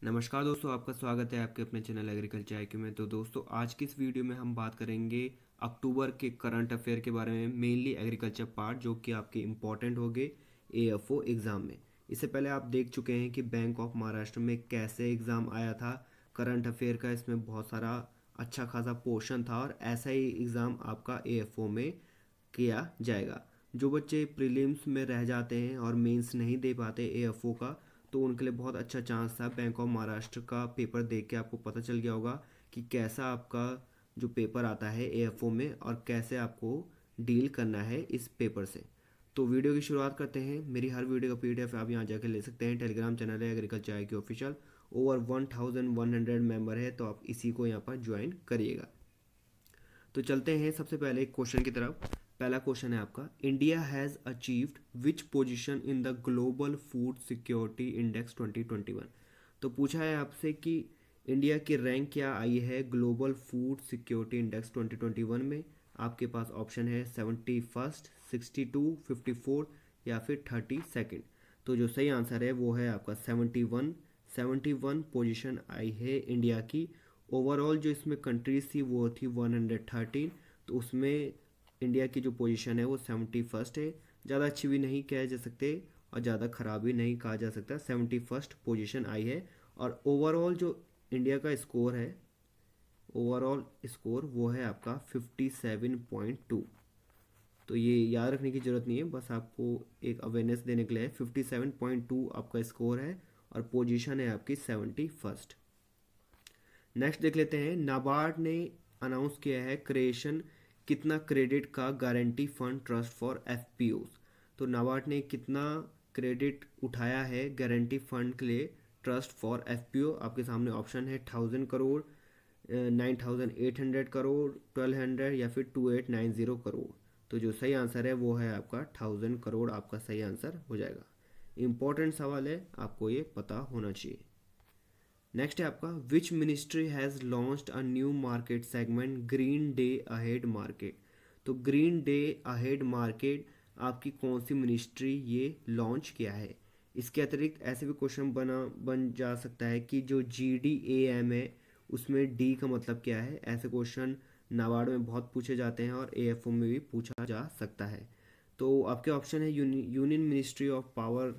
नमस्कार दोस्तों, आपका स्वागत है आपके अपने चैनल एग्रीकल्चर आईक्यू में। तो दोस्तों, आज की इस वीडियो में हम बात करेंगे अक्टूबर के करंट अफेयर के बारे में, मेनली एग्रीकल्चर पार्ट, जो कि आपके इम्पोर्टेंट हो गए एएफओ एग्ज़ाम में। इससे पहले आप देख चुके हैं कि बैंक ऑफ महाराष्ट्र में कैसे एग्ज़ाम आया था करंट अफेयर का। इसमें बहुत सारा अच्छा खासा पोर्शन था और ऐसा ही एग्ज़ाम आपका एएफओ में किया जाएगा। जो बच्चे प्रीलिम्स में रह जाते हैं और मेंस नहीं दे पाते एएफओ का, तो उनके लिए बहुत अच्छा चांस था। बैंक ऑफ महाराष्ट्र का पेपर देख के आपको पता चल गया होगा कि कैसा आपका जो पेपर आता है एएफओ में और कैसे आपको डील करना है इस पेपर से। तो वीडियो की शुरुआत करते हैं। मेरी हर वीडियो का पीडीएफ आप यहाँ जाकर ले सकते हैं। टेलीग्राम चैनल है agriculture IQ official, over 1100 member है, तो आप इसी को यहाँ पर ज्वाइन करिएगा। तो चलते हैं सबसे पहले एक क्वेश्चन की तरफ। पहला क्वेश्चन है आपका, India has achieved which position in the global food security index 2021। तो पूछा है आपसे कि इंडिया की रैंक क्या आई है ग्लोबल फूड सिक्योरिटी इंडेक्स 2021 में। आपके पास ऑप्शन है 71, 62, 54 या फिर 32। तो जो सही आंसर है वो है आपका 71 पोजीशन आई है इंडिया की। ओवरऑल जो इसमें कंट्रीज थी वो थी 113, तो उसमें इंडिया की जो पोजीशन है वो 71 है। ज़्यादा अच्छी भी नहीं कहा जा सकते और ज़्यादा ख़राब भी नहीं कहा जा सकता। 71 पोजीशन आई है। और ओवरऑल जो इंडिया का स्कोर है, ओवरऑल स्कोर वो है आपका 57.2। तो ये याद रखने की ज़रूरत नहीं है, बस आपको एक अवेयरनेस देने के लिए 57.2 आपका स्कोर है और पोजीशन है आपकी 71। नेक्स्ट देख लेते हैं। नाबार्ड ने अनाउंस किया है क्रिएशन कितना क्रेडिट का guarantee fund trust for FPOs. तो नाबार्ड ने कितना क्रेडिट उठाया है गारंटी फंड के लिए ट्रस्ट फॉर एफपीओ। आपके सामने ऑप्शन है 1000 करोड़, 9800 करोड़, 1200 या फिर 2890 करोड़। तो जो सही आंसर है वो है आपका 1000 करोड़, आपका सही आंसर हो जाएगा। इंपॉर्टेंट सवाल है, आपको ये पता होना चाहिए। नेक्स्ट है आपका, which ministry has launched a new market segment green day ahead market. तो ग्रीन डे अहेड मार्केट आपकी कौन सी मिनिस्ट्री ये लॉन्च किया है। इसके अतिरिक्त ऐसे भी क्वेश्चन बन जा सकता है कि जो GDAM है उसमें डी का मतलब क्या है। ऐसे क्वेश्चन नाबार्ड में बहुत पूछे जाते हैं और एएफओ में भी पूछा जा सकता है। तो आपके ऑप्शन है यूनियन मिनिस्ट्री ऑफ पावर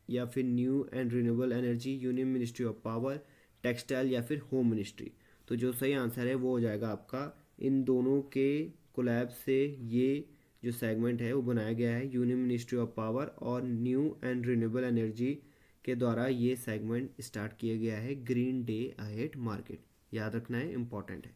या फिर new and renewable energy, union ministry of power, textile या फिर होम मिनिस्ट्री। तो जो सही आंसर है वो हो जाएगा आपका, इन दोनों के कोलैब से ये जो सेगमेंट है वो बनाया गया है। यूनियन मिनिस्ट्री ऑफ पावर और न्यू एंड रिन्यूएबल एनर्जी के द्वारा ये सेगमेंट स्टार्ट किया गया है ग्रीन डे अहेड मार्केट। याद रखना है, इंपॉर्टेंट है।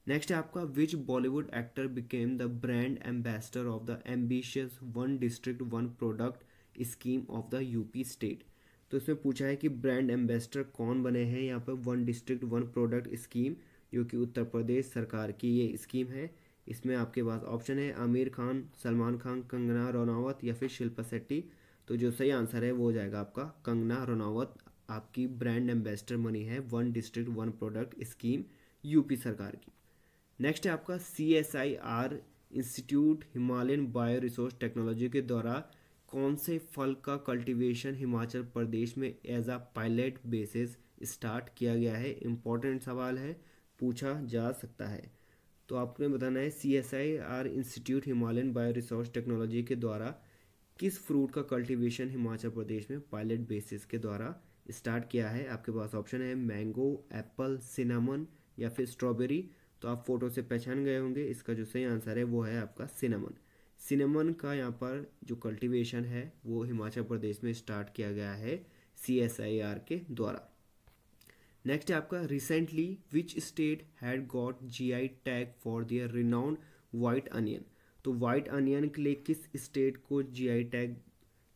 नेक्स्ट है आपका, which Bollywood actor became the brand ambassador of the ambitious one district one product scheme of the UP state. तो इसमें पूछा है कि ब्रांड एम्बेसडर कौन बने हैं यहाँ पर one district one product scheme, जो कि उत्तर प्रदेश सरकार की ये स्कीम है। इसमें आपके पास ऑप्शन है आमिर खान, सलमान खान, कंगना रनौत या फिर शिल्पा शेट्टी। तो जो सही आंसर है वो हो जाएगा आपका कंगना रनौत, आपकी ब्रांड एम्बेसडर बनी है one district one product scheme UP सरकार की। नेक्स्ट है आपका, CSIR institute Himalayan bio resource technology के द्वारा कौन से फल का कल्टीवेशन हिमाचल प्रदेश में as a pilot basis start किया गया है। इंपॉर्टेंट सवाल है, पूछा जा सकता है। तो आपने बताना है CSIR institute Himalayan bio resource technology के द्वारा किस फ्रूट का कल्टीवेशन हिमाचल प्रदेश में पायलट बेसिस के द्वारा स्टार्ट किया है। आपके पास ऑप्शन है मैंगो, एप्पल, सिनेमन या फिर स्ट्रॉबेरी। तो आप फोटो से पहचान गए होंगे, इसका जो सही आंसर है वो है आपका सिनेमन। सिनेमन का यहाँ पर जो कल्टीवेशन है वो हिमाचल प्रदेश में स्टार्ट किया गया है CSIR के द्वारा। नेक्स्ट है आपका, recently which state had got GI tag for their renowned white onion. तो वाइट अनियन के लिए किस स्टेट को GI टैग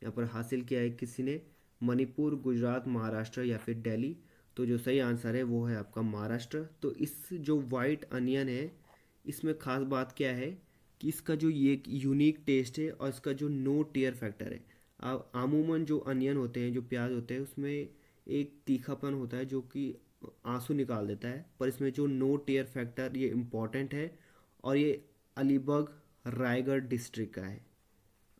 यहाँ पर हासिल किया है किसी ने। मणिपुर, गुजरात, महाराष्ट्र या फिर दिल्ली। तो जो सही आंसर है वो है आपका महाराष्ट्र। तो इस जो वाइट अनियन है इसमें खास बात क्या है कि इसका जो ये यूनिक टेस्ट है और इसका जो नो टीयर फैक्टर है। अब अमूमन जो अनियन होते हैं, जो प्याज होते हैं, उसमें एक तीखापन होता है जो कि आंसू निकाल देता है, पर इसमें जो नो टीयर फैक्टर ये इम्पॉर्टेंट है। और ये अलीबाग रायगढ़ डिस्ट्रिक्ट का है,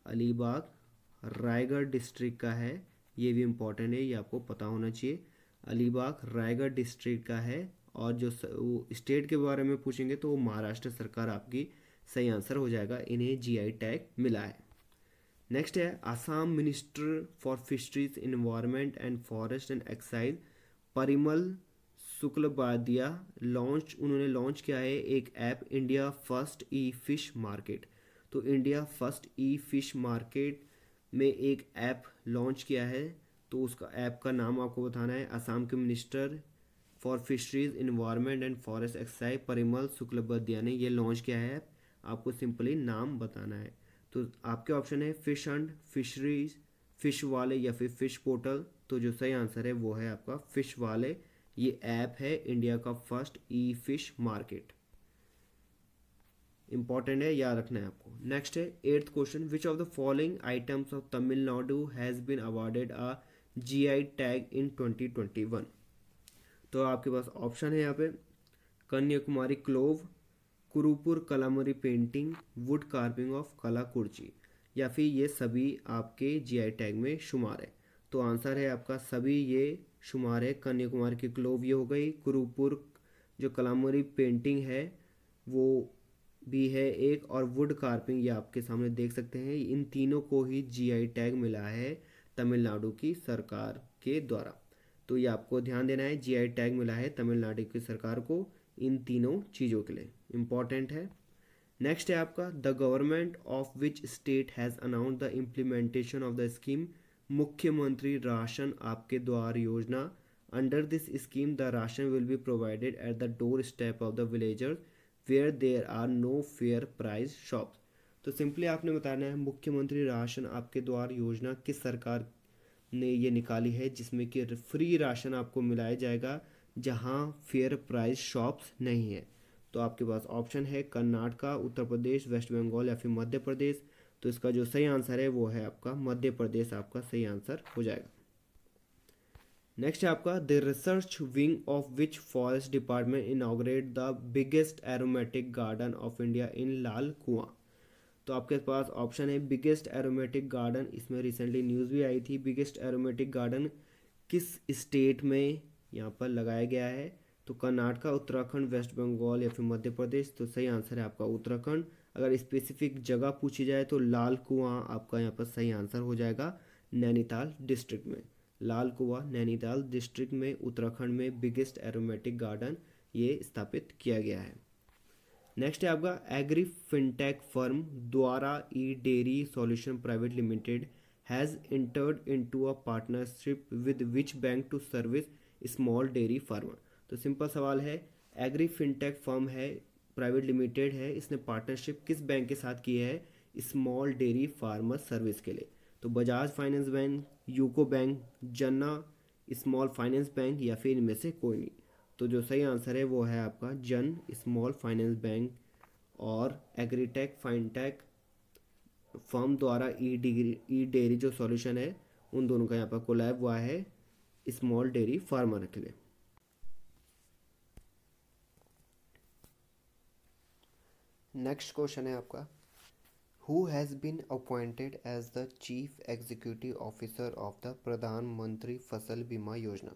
अलीबाग रायगढ़ डिस्ट्रिक्ट का है। ये भी इम्पॉर्टेंट है, ये आपको पता होना चाहिए। अलीबाग रायगढ़ डिस्ट्रिक्ट का है। और जो वो स्टेट के बारे में पूछेंगे तो वो महाराष्ट्र सरकार आपकी सही आंसर हो जाएगा। इन्हें जीआई टैग मिला है। नेक्स्ट है Assam minister for fisheries environment and forest and excise Parimal Suklabaidya उन्होंने लॉन्च किया है एक app India first e fish market. तो India first e fish market में एक ऐप लॉन्च किया है। तो उसका ऐप का नाम आपको बताना है। असम के minister for fisheries environment and forest excise Parimal Suklabaidya ने ये लॉन्च किया है ऐप। आपको सिंपली नाम बताना है। तो आपके ऑप्शन है फिश एंड फिशरीज, फिश वाले या फिर फिश पोर्टल। तो जो सही आंसर है वो है आपका फिश वाले। ये ऐप है इंडिया का first e fish market. Important है, याद रखना है आपको। नेक्स्ट है 8th question, which of the following items of Tamil Nadu has been awarded a GI tag in 2021। तो आपके पास ऑप्शन है यहाँ पे Kanyakumari clove, Kurupur Kalamkari painting, wood carving of Kallakurichi, या फिर ये सभी आपके जीआई टैग में शुमार है। तो आंसर है आपका सभी ये शुमार है। कन्याकुमारी की क्लोव ये हो गई, कुरुपुर जो कलामरी पेंटिंग है वो भी है एक, और वुड कार्विंग ये आपके सामने देख सकते हैं। इन तीनों को ही जीआई टैग मिला है तमिलनाडु की सरकार के द्वारा। तो ये आपको ध्यान देना है, जीआई टैग मिला है तमिलनाडु की सरकार को इन तीनों चीज़ों के लिए। इम्पॉर्टेंट है। नेक्स्ट है आपका the government of which state has announce the implementation of the scheme Mukhyamantri ration Aapke Dwar Yojana. Under this scheme the ration will be provided at the door step of the villagers where there are no fair price shops. तो simply आपने बताना है मुख्यमंत्री ration Aapke Dwar योजना किस सरकार ने ये निकाली है, जिसमें कि फ्री राशन आपको मिलाया जाएगा जहां फेयर प्राइस शॉप्स नहीं है। तो आपके पास ऑप्शन है कर्नाटका, उत्तर प्रदेश, वेस्ट बंगाल या फिर मध्य प्रदेश। तो इसका जो सही आंसर है वो है आपका मध्य प्रदेश, आपका सही आंसर हो जाएगा। नेक्स्ट है आपका the research wing of which forest department inaugurate the biggest aromatic garden of India in Lal Kuan. तो आपके पास ऑप्शन है बिगेस्ट एरोमेटिक गार्डन, इसमें रिसेंटली न्यूज़ भी आई थी। बिगेस्ट एरोमेटिक गार्डन किस स्टेट में यहाँ पर लगाया गया है। तो कर्नाटका, उत्तराखंड, वेस्ट बंगाल या फिर मध्य प्रदेश। तो सही आंसर है आपका उत्तराखंड। अगर स्पेसिफिक जगह पूछी जाए तो लाल कुआं आपका यहाँ पर सही आंसर हो जाएगा नैनीताल डिस्ट्रिक्ट में। लाल कुआं नैनीताल डिस्ट्रिक्ट में उत्तराखंड में बिगेस्ट एरोमेटिक गार्डन ये स्थापित किया गया है। नेक्स्ट है आपका agree fintech firm Dvara e dairy solution private limited has entered into a partnership with which bank to service small dairy farmer. तो सिंपल सवाल है, एग्री फिनटेक फर्म है प्राइवेट लिमिटेड है, इसने पार्टनरशिप किस बैंक के साथ की है स्मॉल डेयरी फार्मर सर्विस के लिए। तो Bajaj finance bank, UCO bank, जन्ना स्मॉल फाइनेंस बैंक या फिर इनमें से कोई नहीं। तो जो सही आंसर है वो है आपका जन स्मॉल फाइनेंस बैंक। और agritech फाइनटेक firm Dvara e dairy जो सॉल्यूशन है उन दोनों का यहाँ पर कोलैब हुआ है स्मॉल डेयरी फार्मर के लिए। नेक्स्ट क्वेश्चन है आपका who has been appointed as the chief executive officer of the Pradhan Mantri Fasal बीमा योजना।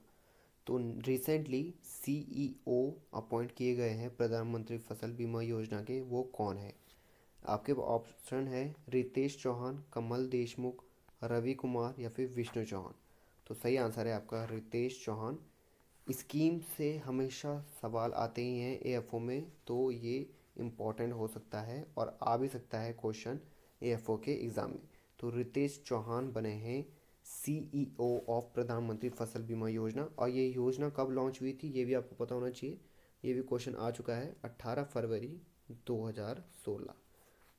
तो रिसेंटली सीईओ अपॉइंट किए गए हैं प्रधानमंत्री फसल बीमा योजना के, वो कौन है। आपके ऑप्शन है रितेश चौहान, कमल देशमुख, रवि कुमार या फिर विष्णु चौहान। तो सही आंसर है आपका रितेश चौहान। स्कीम से हमेशा सवाल आते ही हैं एएफओ में, तो ये इम्पॉर्टेंट हो सकता है और आ भी सकता है क्वेश्चन एएफओ के एग्ज़ाम में। तो रितेश चौहान बने हैं सीईओ ऑफ प्रधानमंत्री फसल बीमा योजना। और ये योजना कब लॉन्च हुई थी ये भी आपको पता होना चाहिए, ये भी क्वेश्चन आ चुका है 18 फरवरी 2016।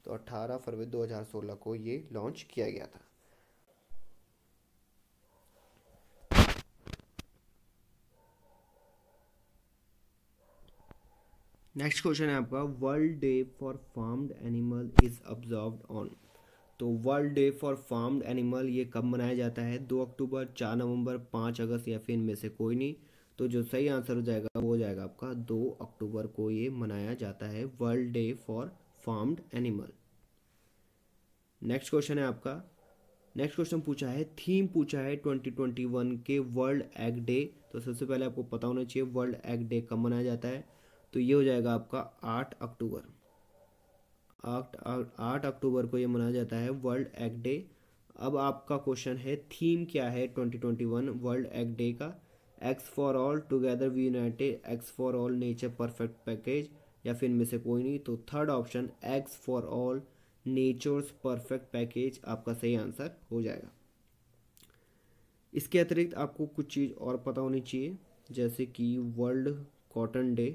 तो 18 फरवरी 2016 को ये लॉन्च किया गया था। नेक्स्ट क्वेश्चन है आपका world day for farmed animal is observed on. तो world day for farmed animal ये कब मनाया जाता है 2 अक्टूबर, 4 नवंबर, 5 अगस्त या फिर इनमें से कोई नहीं। तो जो सही आंसर हो जाएगा वो हो जाएगा आपका 2 अक्टूबर को ये मनाया जाता है world day for farmed animal. Next question है आपका नेक्स्ट क्वेश्चन पूछा है, थीम पूछा है 2021 के वर्ल्ड एग डे। तो सबसे पहले आपको पता होना चाहिए वर्ल्ड एग डे कब मनाया जाता है। तो ये हो जाएगा आपका 8 अक्टूबर। 8 अक्टूबर को ये मनाया जाता है वर्ल्ड एग डे। अब आपका क्वेश्चन है, थीम क्या है 2021 वर्ल्ड एग डे का? Eggs for all, together we united, eggs for all, nature perfect package, या फिर इनमें से कोई नहीं। तो third option eggs for all nature's perfect package आपका सही आंसर हो जाएगा। इसके अतिरिक्त आपको कुछ चीज़ और पता होनी चाहिए, जैसे कि world cotton day.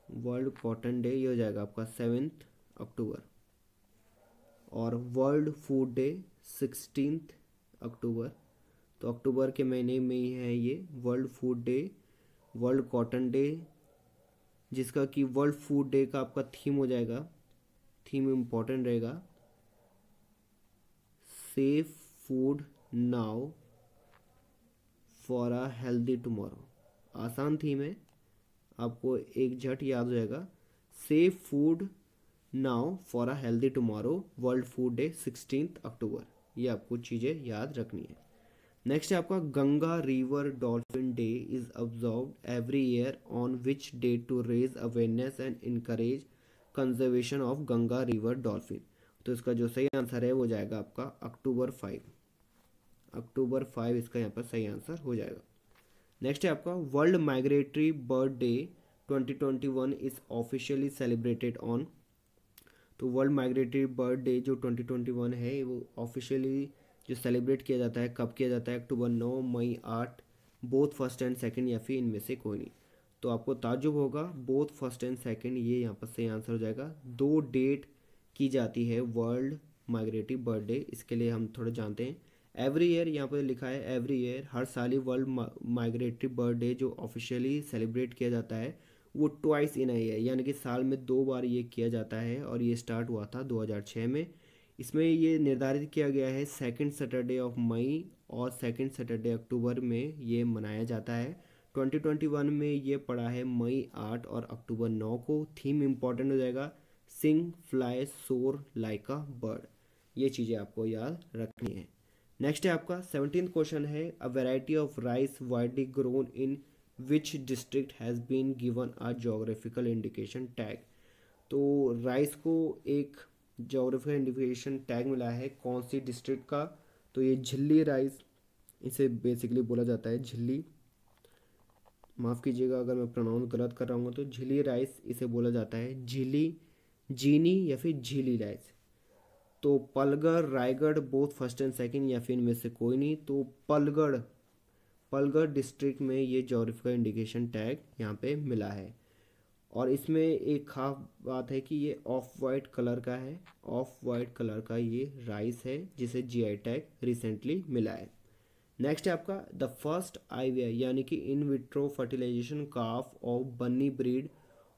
World cotton day ये हो जाएगा आपका 7 अक्टूबर। और वर्ल्ड फूड डे 16 अक्टूबर। तो अक्टूबर के महीने में ही है ये world food day. World cotton day, जिसका कि वर्ल्ड फूड डे का आपका थीम हो जाएगा, थीम इम्पोर्टेंट रहेगा, safe food now for a healthy tomorrow. आसान थीम है, आपको एक झट याद हो जाएगा, safe food now for a healthy tomorrow, world food day 16 October. ये आपको चीज़ें याद रखनी है। नेक्स्ट है आपका, Ganga river dolphin day is observed every year on which day to raise awareness and encourage conservation of Ganga river dolphin. तो इसका जो सही आंसर है वो जाएगा आपका अक्टूबर 5। अक्टूबर 5 इसका यहाँ पर सही आंसर हो जाएगा। नेक्स्ट है आपका, world migratory bird day 2021 is officially celebrated on. तो वर्ल्ड माइग्रेटरी बर्ड डे जो 2021 है वो ऑफिशियली जो सेलिब्रेट किया जाता है, कब किया जाता है? अक्टूबर 9, मई 8, बोथ फर्स्ट एंड सेकंड, या फिर इनमें से कोई नहीं। तो आपको ताज्जुब होगा, बोथ फर्स्ट एंड सेकंड ये यहाँ पर सही आंसर हो जाएगा। 2 डेट की जाती है वर्ल्ड माइग्रेटरी बर्ड डे, इसके लिए हम थोड़ा जानते हैं। एवरी ईयर यहाँ पर लिखा है, एवरी ईयर, हर साल ही वर्ल्ड माइग्रेटरी बर्ड डे जो ऑफिशियली सेलिब्रेट किया जाता है वो ट्वाइस इन अ ईयर, यानी कि साल में 2 बार ये किया जाता है। और ये स्टार्ट हुआ था 2006 में। इसमें ये निर्धारित किया गया है सेकंड सैटरडे ऑफ मई और सेकंड सैटरडे अक्टूबर में ये मनाया जाता है। 2021 में ये पड़ा है मई 8 और अक्टूबर 9 को। थीम इम्पॉर्टेंट हो जाएगा, सिंग फ्लाई सोर लाइक अ बर्ड। ये चीज़ें आपको याद रखनी है। नेक्स्ट है आपका 17th क्वेश्चन है, a variety of rice widely grown in which district has been given a geographical indication tag. तो राइस को एक जोग्राफिकल इंडिकेशन टैग मिला है, कौन सी डिस्ट्रिक्ट का? तो ये झिल्ली राइस इसे बेसिकली बोला जाता है, झिल्ली। माफ़ कीजिएगा अगर मैं प्रोनाउंस गलत कर रहा हूँ, तो झिल्ली राइस इसे बोला जाता है, झिल्ली, जीनी या फिर झिल्ली राइस। तो Palghar, Raigad, both first and second, या फिर इनमें से कोई नहीं। तो पलगढ़, पलगढ़ डिस्ट्रिक्ट में ये जोग्राफिकल इंडिकेशन टैग यहाँ पे मिला है। और इसमें एक खास बात है कि ये ऑफ वाइट कलर का है, ऑफ वाइट कलर का ये राइस है जिसे जीआई टैग रिसेंटली मिला है। नेक्स्ट है आपका, द फर्स्ट आईवीआई यानी कि in vitro fertilization calf of Banni breed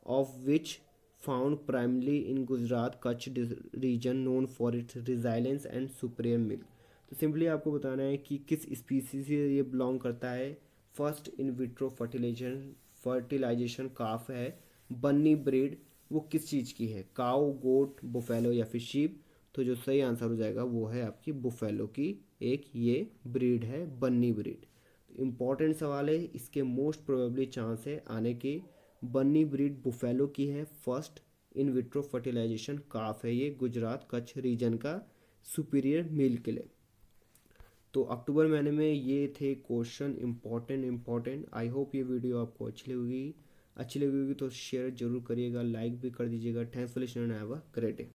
of which found primarily in Gujarat Kutch region known for its resilience and superior milk. तो सिंपली आपको बताना है कि किस स्पीसीज से ये बिलोंग करता है। फर्स्ट इन विट्रो फर्टिलाइजेशन काफ है, बन्नी ब्रीड वो किस चीज़ की है? काऊ, गोट, बुफेलो या फिर शीप। तो जो सही आंसर हो जाएगा वो है आपकी बुफेलो की एक ये ब्रीड है, बन्नी ब्रीड। इम्पॉर्टेंट सवाल है, इसके मोस्ट प्रोबेबली चांस है आने के। बन्नी ब्रीड बुफेलो की है, फर्स्ट इन विट्रो फर्टिलाइजेशन काफ है ये, गुजरात कच्छ रीजन का सुपीरियर मिल्क के लिए। तो अक्टूबर महीने में ये थे क्वेश्चन इम्पॉर्टेंट। आई होप ये वीडियो आपको अच्छी लगी होगी तो शेयर जरूर करिएगा, लाइक भी कर दीजिएगा। Thanks for listening, have a great day.